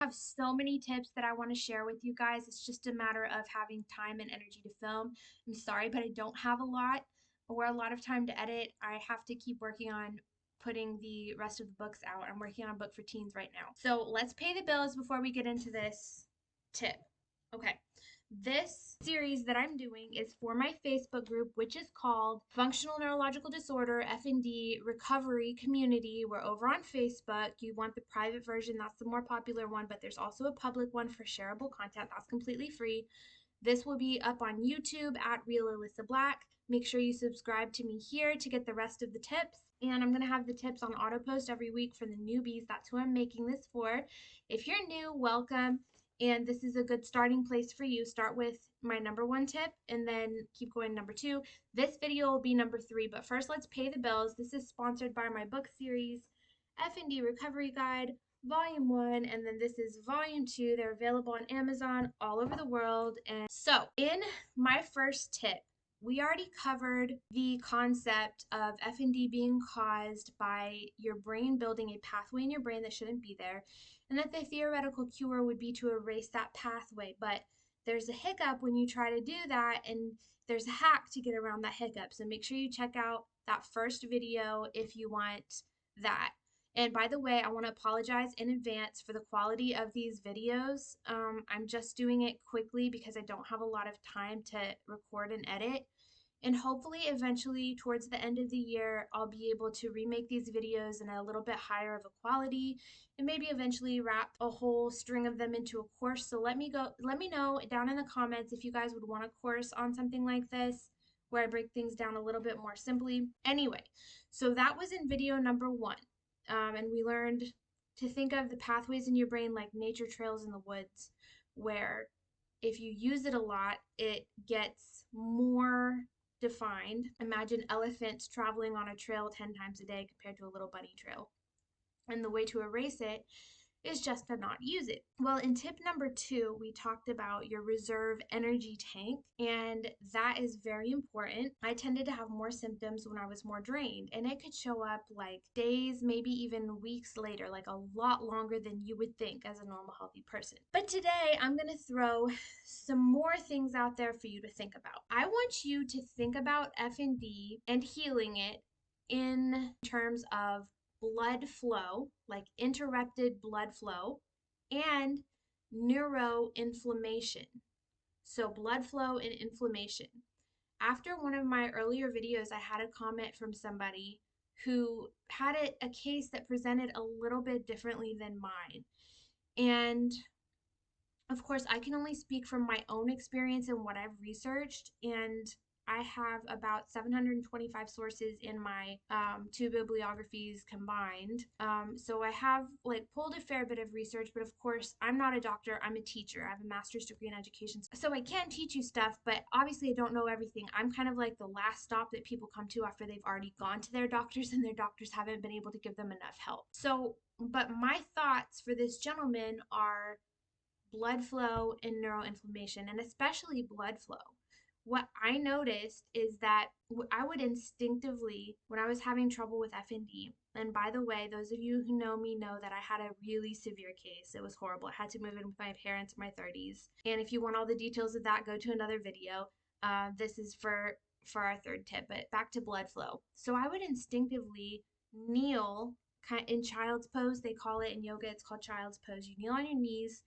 I have so many tips that I want to share with you guys. It's just a matter of having time and energy to film. I'm sorry, but I don't have a lot or a lot of time to edit. I have to keep working on putting the rest of the books out. I'm working on a book for teens right now. So let's pay the bills before we get into this tip. Okay. This series that I'm doing is for my Facebook group, which is called Functional Neurological Disorder FND Recovery Community. We're over on Facebook. You want the private version, that's the more popular one, but there's also a public one for shareable content that's completely free. This will be up on YouTube at Real Alyssa Black. Make sure you subscribe to me here to get the rest of the tips. And I'm going to have the tips on auto post every week for the newbies. That's who I'm making this for. If you're new, welcome. And this is a good starting place for you. Start with my number one tip and then keep going number two. This video will be number three, but first let's pay the bills. This is sponsored by my book series, FND Recovery Guide, Volume 1, and then this is Volume 2. They're available on Amazon all over the world. And so, in my first tip, we already covered the concept of FND being caused by your brain building a pathway in your brain that shouldn't be there, and that the theoretical cure would be to erase that pathway. But there's a hiccup when you try to do that, and there's a hack to get around that hiccup. So make sure you check out that first video if you want that. And by the way, I want to apologize in advance for the quality of these videos. I'm just doing it quickly because I don't have a lot of time to record and edit. And hopefully, eventually, towards the end of the year, I'll be able to remake these videos in a little bit higher of a quality and maybe eventually wrap a whole string of them into a course. So let me know down in the comments if you guys would want a course on something like this where I break things down a little bit more simply. Anyway, so that was in video number 1. And we learned to think of the pathways in your brain like nature trails in the woods, where if you use it a lot, it gets more defined. Imagine elephants traveling on a trail 10 times a day compared to a little bunny trail. And the way to erase it is just to not use it. Well, in tip number 2, we talked about your reserve energy tank, and that is very important. I tended to have more symptoms when I was more drained, and it could show up like days, maybe even weeks later, like a lot longer than you would think as a normal, healthy person. But today, I'm going to throw some more things out there for you to think about. I want you to think about FND and healing it in terms of blood flow, like interrupted blood flow, and neuroinflammation. So, blood flow and inflammation. After one of my earlier videos, I had a comment from somebody who had a case that presented a little bit differently than mine. And of course, I can only speak from my own experience and what I've researched, and I have about 725 sources in my 2 bibliographies combined. So I have like pulled a fair bit of research, but of course, I'm not a doctor, I'm a teacher. I have a master's degree in education. So I can teach you stuff, but obviously I don't know everything. I'm kind of like the last stop that people come to after they've already gone to their doctors and their doctors haven't been able to give them enough help. So, but my thoughts for this gentleman are blood flow and neuroinflammation, and especially blood flow. What I noticed is that I would instinctively, when I was having trouble with FND, and by the way, those of you who know me know that I had a really severe case. It was horrible. I had to move in with my parents in my 30s. And if you want all the details of that, go to another video. This is for our third tip, but back to blood flow. So I would instinctively kneel in child's pose. They call it in yoga, it's called child's pose. You kneel on your knees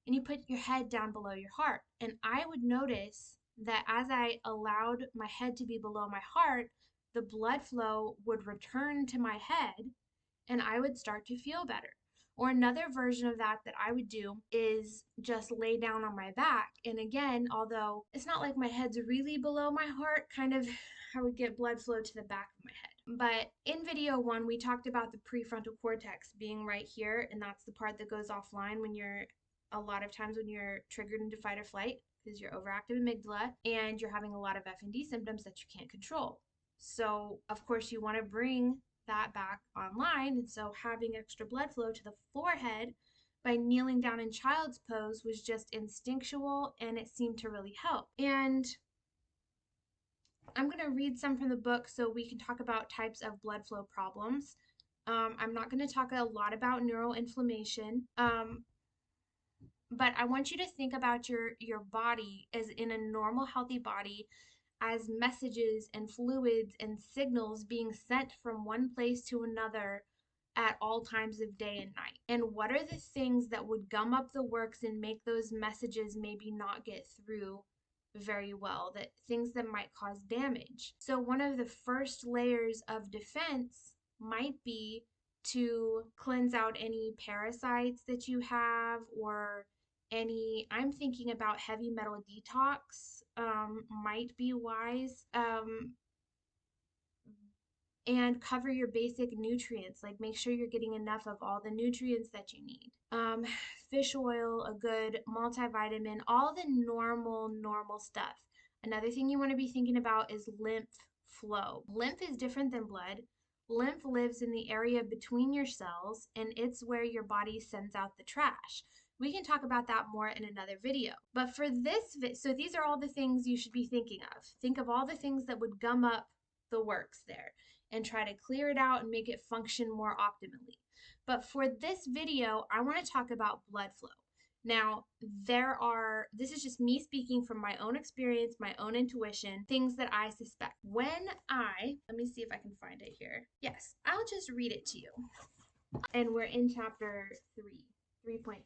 and you put your head down below your heart. And I would notice that as I allowed my head to be below my heart, the blood flow would return to my head and I would start to feel better. Or another version of that I would do is just lay down on my back. And again, although it's not like my head's really below my heart, kind of I would get blood flow to the back of my head. But in video 1, we talked about the prefrontal cortex being right here, and that's the part that goes offline when you're a lot of times when you're triggered into fight or flight because you're overactive amygdala and you're having a lot of FND symptoms that you can't control. So, of course, you want to bring that back online. And so, having extra blood flow to the forehead by kneeling down in child's pose was just instinctual and it seemed to really help. And I'm going to read some from the book so we can talk about types of blood flow problems. I'm not going to talk a lot about neuroinflammation. But I want you to think about your body as in a normal healthy body as messages and fluids and signals being sent from one place to another at all times of day and night. And what are the things that would gum up the works and make those messages maybe not get through very well, that things that might cause damage? So, one of the first layers of defense might be to cleanse out any parasites that you have, or any, I'm thinking about heavy metal detox, might be wise. And cover your basic nutrients, like make sure you're getting enough of all the nutrients that you need. Fish oil, a good multivitamin, all the normal stuff. Another thing you want to be thinking about is lymph flow. Lymph is different than blood. Lymph lives in the area between your cells, and it's where your body sends out the trash. We can talk about that more in another video. But for this, so these are all the things you should be thinking of. Think of all the things that would gum up the works there and try to clear it out and make it function more optimally. But for this video, I want to talk about blood flow. Now, this is just me speaking from my own experience, my own intuition, things that I suspect. Let me see if I can find it here. Yes, I'll just read it to you. And we're in chapter 3.3,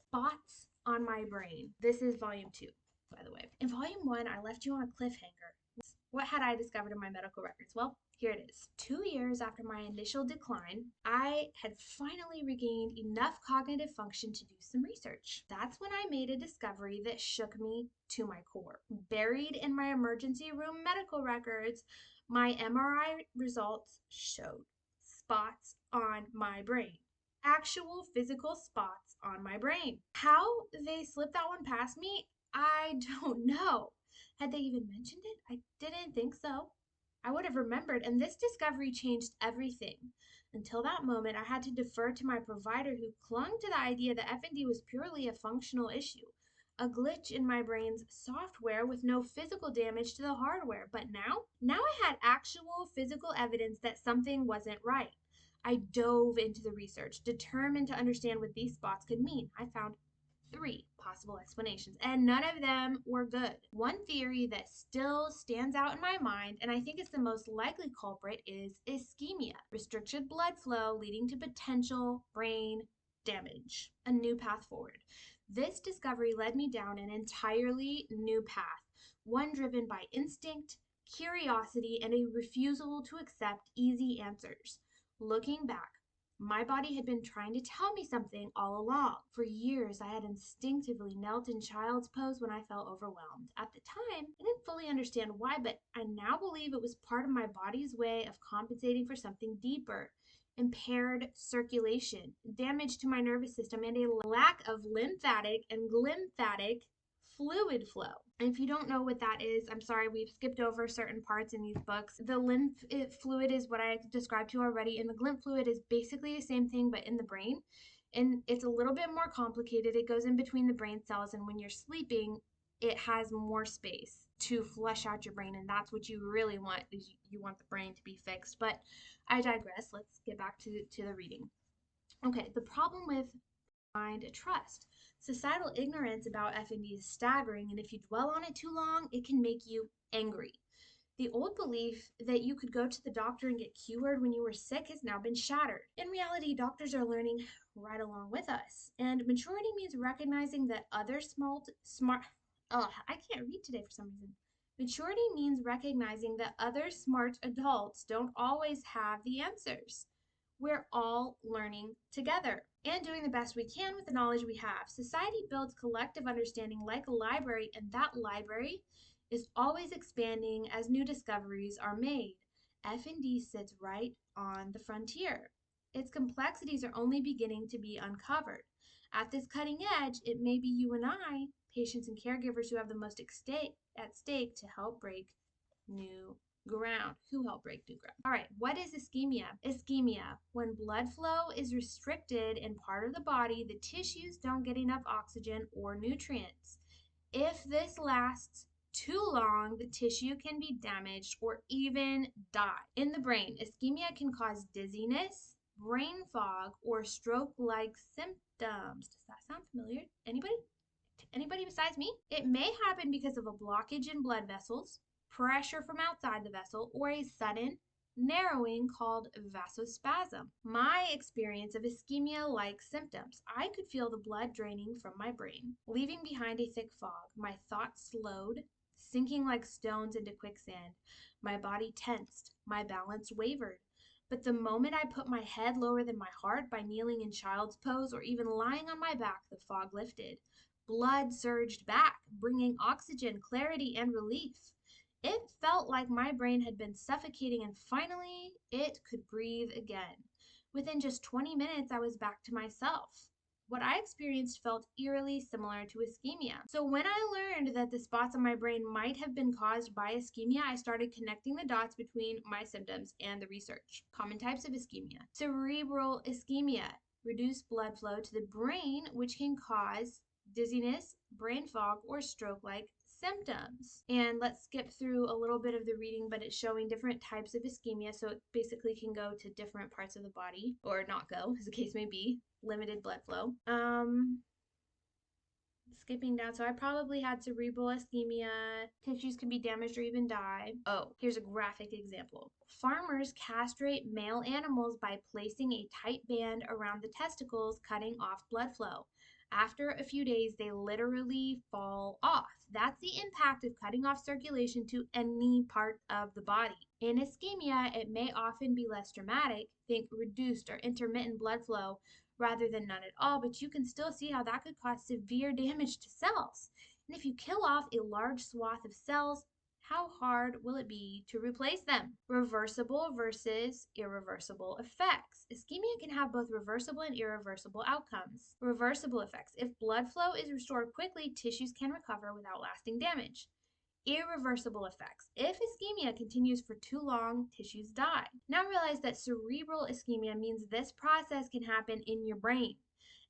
spots on my brain. This is volume 2, by the way. In volume 1, I left you on a cliffhanger. What had I discovered in my medical records? Well, here it is. 2 years after my initial decline, I had finally regained enough cognitive function to do some research. That's when I made a discovery that shook me to my core. Buried in my emergency room medical records, my MRI results showed spots on my brain. Actual physical spots on my brain. How they slipped that one past me, I don't know. Had they even mentioned it? I didn't think so. I would have remembered, and this discovery changed everything. Until that moment, I had to defer to my provider, who clung to the idea that FND was purely a functional issue, a glitch in my brain's software with no physical damage to the hardware. But now I had actual physical evidence that something wasn't right. I dove into the research, determined to understand what these spots could mean. I found 3 possible explanations, and none of them were good. One theory that still stands out in my mind, and I think it's the most likely culprit, is ischemia, restricted blood flow leading to potential brain damage. A new path forward. This discovery led me down an entirely new path, one driven by instinct, curiosity, and a refusal to accept easy answers. Looking back, my body had been trying to tell me something all along. For years, I had instinctively knelt in child's pose when I felt overwhelmed. At the time, I didn't fully understand why, but I now believe it was part of my body's way of compensating for something deeper: impaired circulation, damage to my nervous system, and a lack of lymphatic and glymphatic fluid flow. And if you don't know what that is, I'm sorry, we've skipped over certain parts in these books. The lymph fluid is what I described to you already, and the glymph fluid is basically the same thing but in the brain. And it's a little bit more complicated. It goes in between the brain cells, and when you're sleeping, it has more space to flush out your brain, and that's what you really want, is you want the brain to be fixed. But I digress. Let's get back to the reading. Okay, the problem with mind trust. Societal ignorance about FND is staggering, and if you dwell on it too long, it can make you angry. The old belief that you could go to the doctor and get cured when you were sick has now been shattered. In reality, doctors are learning right along with us. And maturity means recognizing that other I can't read today for some reason. Maturity means recognizing that other smart adults don't always have the answers. We're all learning together and doing the best we can with the knowledge we have. Society builds collective understanding like a library, and that library is always expanding as new discoveries are made. FND sits right on the frontier. Its complexities are only beginning to be uncovered. At this cutting edge, it may be you and I, patients and caregivers, who have the most at stake to help break new ground. Who help break new ground? All right, what is ischemia? Ischemia, when blood flow is restricted in part of the body, the tissues don't get enough oxygen or nutrients. If this lasts too long, the tissue can be damaged or even die. In the brain, ischemia can cause dizziness, brain fog, or stroke-like symptoms. Does that sound familiar? Anybody? besides me. It may happen because of a blockage in blood vessels, pressure from outside the vessel, or a sudden narrowing called vasospasm. My experience of ischemia-like symptoms: I could feel the blood draining from my brain, leaving behind a thick fog. My thoughts slowed, sinking like stones into quicksand. My body tensed, my balance wavered. But the moment I put my head lower than my heart by kneeling in child's pose or even lying on my back, the fog lifted. Blood surged back, bringing oxygen, clarity, and relief. It felt like my brain had been suffocating and finally it could breathe again. Within just 20 minutes, I was back to myself. What I experienced felt eerily similar to ischemia. So when I learned that the spots on my brain might have been caused by ischemia, I started connecting the dots between my symptoms and the research. Common types of ischemia: cerebral ischemia, reduced blood flow to the brain, which can cause dizziness, brain fog, or stroke-like symptoms. And let's skip through a little bit of the reading, but it's showing different types of ischemia, so it basically can go to different parts of the body, or not go, as the case may be. Limited blood flow. Skipping down, so I probably had cerebral ischemia. Tissues can be damaged or even die. Oh, here's a graphic example. Farmers castrate male animals by placing a tight band around the testicles, cutting off blood flow. After a few days, they literally fall off. That's the impact of cutting off circulation to any part of the body. In ischemia, it may often be less dramatic, think reduced or intermittent blood flow, rather than none at all, but you can still see how that could cause severe damage to cells. And if you kill off a large swath of cells, how hard will it be to replace them? Reversible versus irreversible effects. Ischemia can have both reversible and irreversible outcomes. Reversible effects: if blood flow is restored quickly, tissues can recover without lasting damage. Irreversible effects: if ischemia continues for too long, tissues die. Now realize that cerebral ischemia means this process can happen in your brain.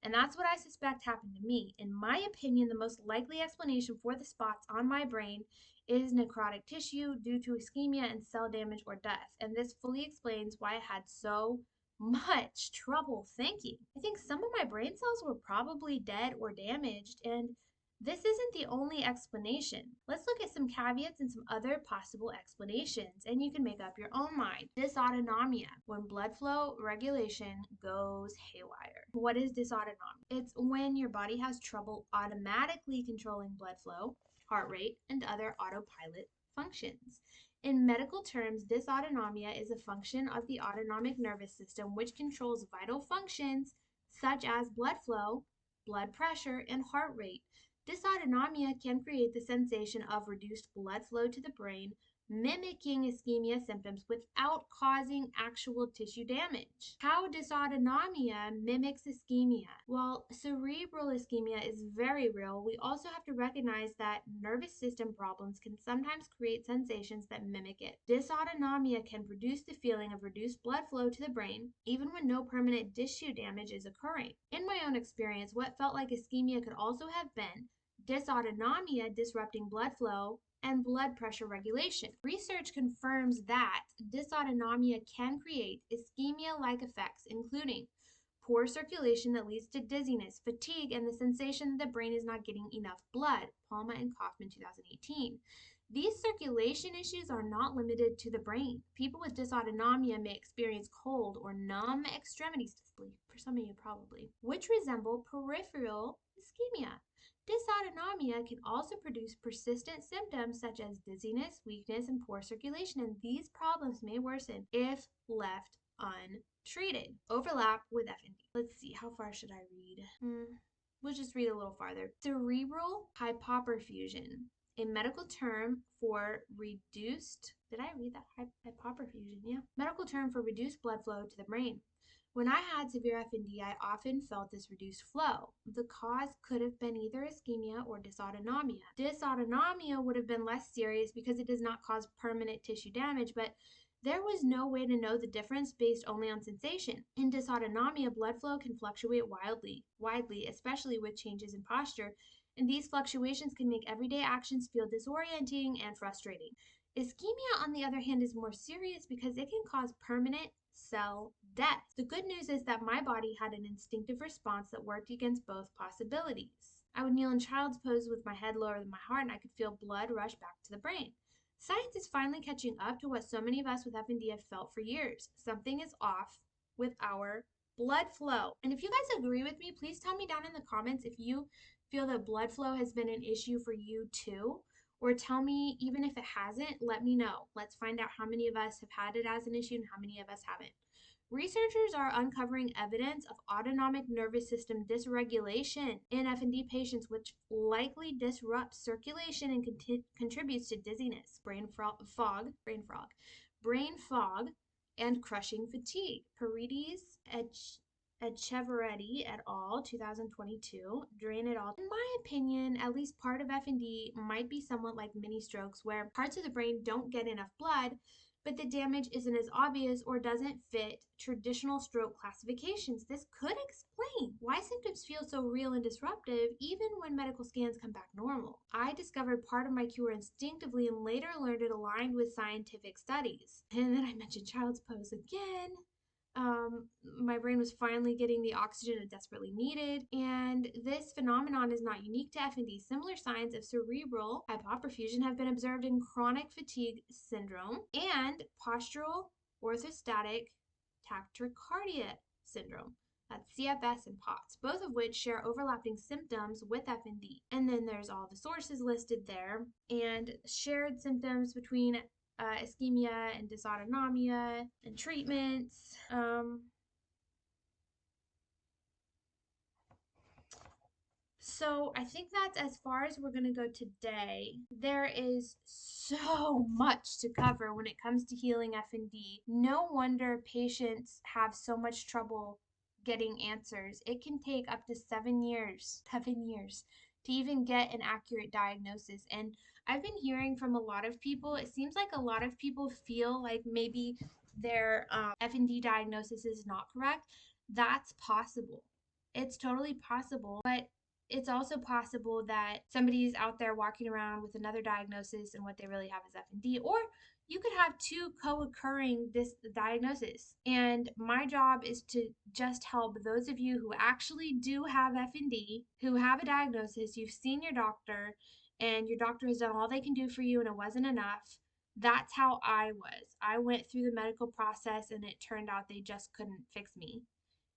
And that's what I suspect happened to me. In my opinion, the most likely explanation for the spots on my brain is necrotic tissue due to ischemia and cell damage or death. And this fully explains why I had so much trouble thinking. I think some of my brain cells were probably dead or damaged, and this isn't the only explanation. Let's look at some caveats and some other possible explanations, and you can make up your own mind. Dysautonomia, when blood flow regulation goes haywire. What is dysautonomia? It's when your body has trouble automatically controlling blood flow, heart rate, and other autopilot functions. In medical terms, dysautonomia is a function of the autonomic nervous system which controls vital functions such as blood flow, blood pressure, and heart rate. Dysautonomia can create the sensation of reduced blood flow to the brain, mimicking ischemia symptoms without causing actual tissue damage. How dysautonomia mimics ischemia. While cerebral ischemia is very real, we also have to recognize that nervous system problems can sometimes create sensations that mimic it. Dysautonomia can produce the feeling of reduced blood flow to the brain, even when no permanent tissue damage is occurring. In my own experience, what felt like ischemia could also have been dysautonomia disrupting blood flow and blood pressure regulation. Research confirms that dysautonomia can create ischemia-like effects, including poor circulation that leads to dizziness, fatigue, and the sensation that the brain is not getting enough blood. Palma and Kaufman, 2018. These circulation issues are not limited to the brain. People with dysautonomia may experience cold or numb extremities, for some of you probably, which resemble peripheral ischemia. Dysautonomia can also produce persistent symptoms such as dizziness, weakness, and poor circulation, and these problems may worsen if left untreated. Overlap with FND. Let's see, how far should I read? We'll just read a little farther. Cerebral hypoperfusion, a medical term for reduced, did I read that? Hypoperfusion, yeah. Medical term for reduced blood flow to the brain. When I had severe FND, I often felt this reduced flow. The cause could have been either ischemia or dysautonomia. Dysautonomia would have been less serious because it does not cause permanent tissue damage, but there was no way to know the difference based only on sensation. In dysautonomia, blood flow can fluctuate widely, especially with changes in posture, and these fluctuations can make everyday actions feel disorienting and frustrating. Ischemia, on the other hand, is more serious because it can cause permanent cell death. The good news is that my body had an instinctive response that worked against both possibilities. I would kneel in child's pose with my head lower than my heart, and I could feel blood rush back to the brain. Science is finally catching up to what so many of us with FND have felt for years. Something is off with our blood flow. And if you guys agree with me, please tell me down in the comments if you feel that blood flow has been an issue for you too. Or tell me, even if it hasn't, let me know. Let's find out how many of us have had it as an issue and how many of us haven't. Researchers are uncovering evidence of autonomic nervous system dysregulation in FND patients, which likely disrupts circulation and contributes to dizziness, brain fog, and crushing fatigue. Paredes, Echeverretti et al., 2022, drain it all. In my opinion, at least part of FND might be somewhat like mini strokes, where parts of the brain don't get enough blood, but the damage isn't as obvious or doesn't fit traditional stroke classifications. This could explain why symptoms feel so real and disruptive even when medical scans come back normal. I discovered part of my cure instinctively and later learned it aligned with scientific studies. And then I mentioned child's pose again. My brain was finally getting the oxygen it desperately needed. And this phenomenon is not unique to FND. Similar signs of cerebral hypoperfusion have been observed in chronic fatigue syndrome and postural orthostatic tachycardia syndrome. That's CFS and POTS, both of which share overlapping symptoms with FND. And then there's all the sources listed there and shared symptoms between ischemia and dysautonomia and treatments. So I think that's as far as we're going to go today. There is so much to cover when it comes to healing FND. No wonder patients have so much trouble getting answers. It can take up to 7 years to even get an accurate diagnosis. And I've been hearing from a lot of people, it seems like a lot of people feel like maybe their FND diagnosis is not correct. That's possible. It's totally possible, but it's also possible that somebody's out there walking around with another diagnosis and what they really have is FND, or you could have two co-occurring diagnoses. And my job is to just help those of you who actually do have FND, who have a diagnosis, you've seen your doctor, and your doctor has done all they can do for you and it wasn't enough. That's how I was. I went through the medical process and it turned out they just couldn't fix me.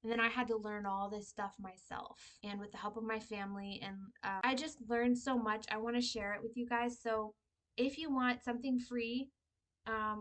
And then I had to learn all this stuff myself and with the help of my family. And I just learned so much. I want to share it with you guys. So if you want something free,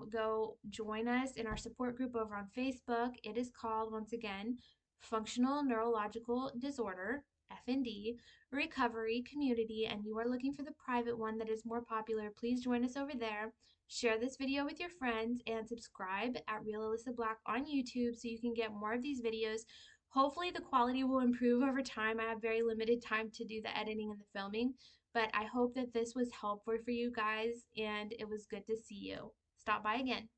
go join us in our support group over on Facebook. It is called, once again, Functional Neurological Disorder, FND, Recovery Community. And you are looking for the private one that is more popular. Please join us over there. Share this video with your friends and subscribe at Real Alyssa Black on YouTube so you can get more of these videos. Hopefully the quality will improve over time. I have very limited time to do the editing and the filming, but I hope that this was helpful for you guys and it was good to see you. Stop by again.